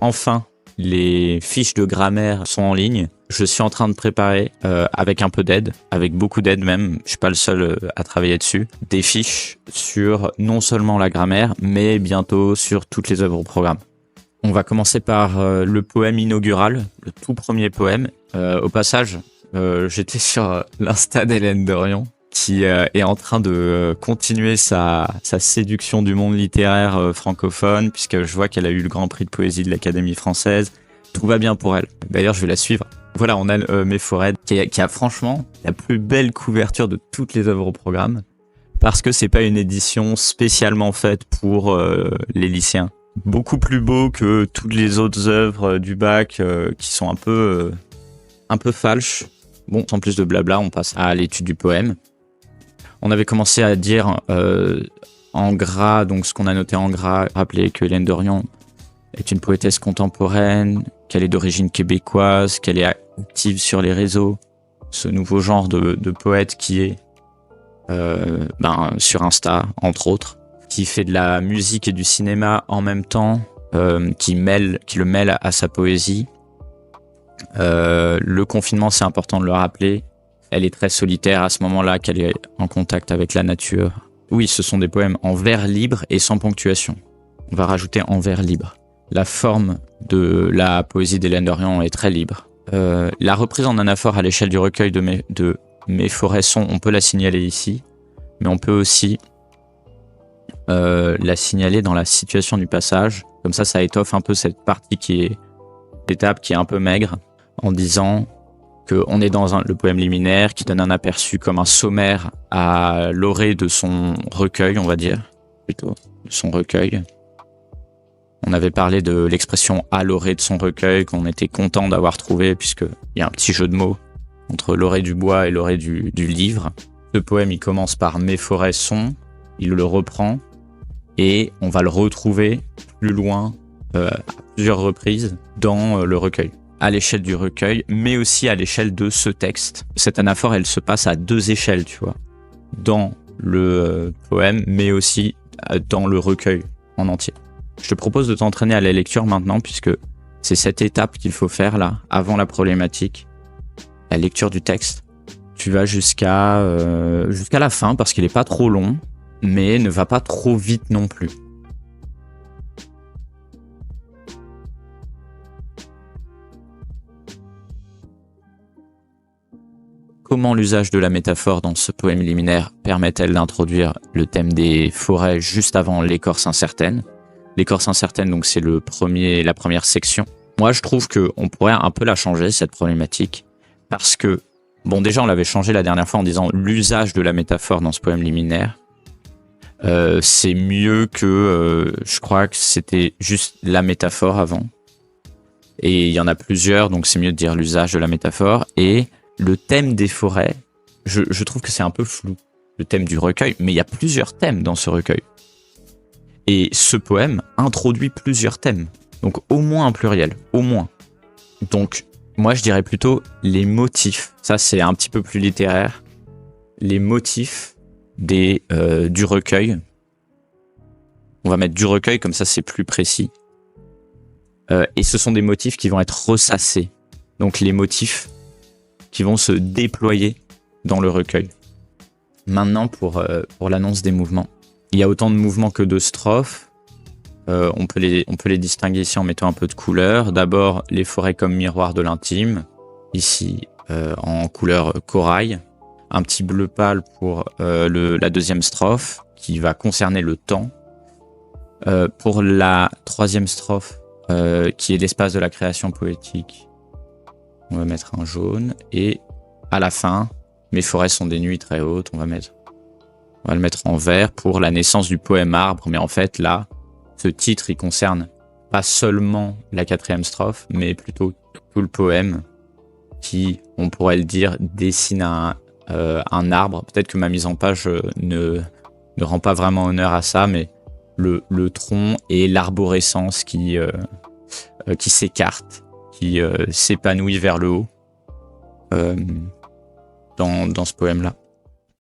enfin, les fiches de grammaire sont en ligne. Je suis en train de préparer, avec un peu d'aide, avec beaucoup d'aide même, je suis pas le seul à travailler dessus, des fiches sur non seulement la grammaire, mais bientôt sur toutes les œuvres au programme. On va commencer par le poème inaugural, le tout premier poème. Au passage, j'étais sur l'Insta d'Hélène Dorion, qui est en train de continuer sa séduction du monde littéraire francophone, puisque je vois qu'elle a eu le Grand Prix de poésie de l'Académie française. Tout va bien pour elle. D'ailleurs, je vais la suivre. Voilà, on a Mes Forêts, qui a franchement la plus belle couverture de toutes les œuvres au programme, parce que c'est pas une édition spécialement faite pour les lycéens. Beaucoup plus beau que toutes les autres œuvres du bac qui sont un peu falches. Bon, sans plus de blabla, on passe à l'étude du poème. On avait commencé à dire en gras, donc ce qu'on a noté en gras, rappeler que Hélène Dorion est une poétesse contemporaine, qu'elle est d'origine québécoise, qu'elle est active sur les réseaux, ce nouveau genre de poète qui est sur Insta, entre autres, qui fait de la musique et du cinéma en même temps, qui le mêle à sa poésie. Le confinement, c'est important de le rappeler. Elle est très solitaire à ce moment-là, qu'elle est en contact avec la nature. Oui, ce sont des poèmes en vers libre et sans ponctuation. On va rajouter en vers libre. La forme de la poésie d'Hélène Dorion est très libre. La reprise en anaphore à l'échelle du recueil de Mes Forêts sont, on peut la signaler ici, mais on peut aussi la signaler dans la situation du passage. Comme ça étoffe un peu cette partie l'étape qui est un peu maigre, en disant qu'on est dans le poème liminaire qui donne un aperçu comme un sommaire à l'orée de son recueil, on va dire, plutôt, de son recueil. On avait parlé de l'expression à l'orée de son recueil, qu'on était content d'avoir trouvé, puisqu'il y a un petit jeu de mots entre l'orée du bois et l'orée du livre. Ce poème, il commence par Mes forêts sont, il le reprend, et on va le retrouver plus loin, à plusieurs reprises, dans le recueil. À l'échelle du recueil, mais aussi à l'échelle de ce texte. Cette anaphore, elle se passe à deux échelles, tu vois. Dans le poème, mais aussi dans le recueil en entier. Je te propose de t'entraîner à la lecture maintenant, puisque c'est cette étape qu'il faut faire là, avant la problématique. La lecture du texte. Tu vas jusqu'à la fin, parce qu'il n'est pas trop long, mais ne va pas trop vite non plus. Comment l'usage de la métaphore dans ce poème liminaire permet-elle d'introduire le thème des forêts juste avant l'écorce incertaine? L'écorce incertaine, donc c'est la première section. Moi, je trouve qu'on pourrait un peu la changer, cette problématique, parce que, bon, déjà, on l'avait changé la dernière fois en disant l'usage de la métaphore dans ce poème liminaire. C'est mieux que, je crois que c'était juste la métaphore avant. Et il y en a plusieurs, donc c'est mieux de dire l'usage de la métaphore. Et le thème des forêts, je trouve que c'est un peu flou, le thème du recueil, mais il y a plusieurs thèmes dans ce recueil. Et ce poème introduit plusieurs thèmes, donc au moins un pluriel, au moins. Donc moi je dirais plutôt les motifs, ça c'est un petit peu plus littéraire, les motifs du recueil. On va mettre du recueil, comme ça c'est plus précis. Et ce sont des motifs qui vont être ressassés, donc les motifs qui vont se déployer dans le recueil. Maintenant pour l'annonce des mouvements. Il y a autant de mouvements que de strophes. On peut les distinguer ici en mettant un peu de couleur. D'abord, les forêts comme miroir de l'intime. Ici, en couleur corail. Un petit bleu pâle pour la deuxième strophe, qui va concerner le temps. Pour la troisième strophe, qui est l'espace de la création poétique, on va mettre un jaune. Et à la fin, mes forêts sont des nuits très hautes, on va le mettre en vert pour la naissance du poème Arbre. Mais en fait, là, ce titre, il concerne pas seulement la quatrième strophe, mais plutôt tout le poème qui, on pourrait le dire, dessine un arbre. Peut-être que ma mise en page ne rend pas vraiment honneur à ça, mais le tronc et l'arborescence qui s'écarte, qui s'épanouit vers le haut dans ce poème-là.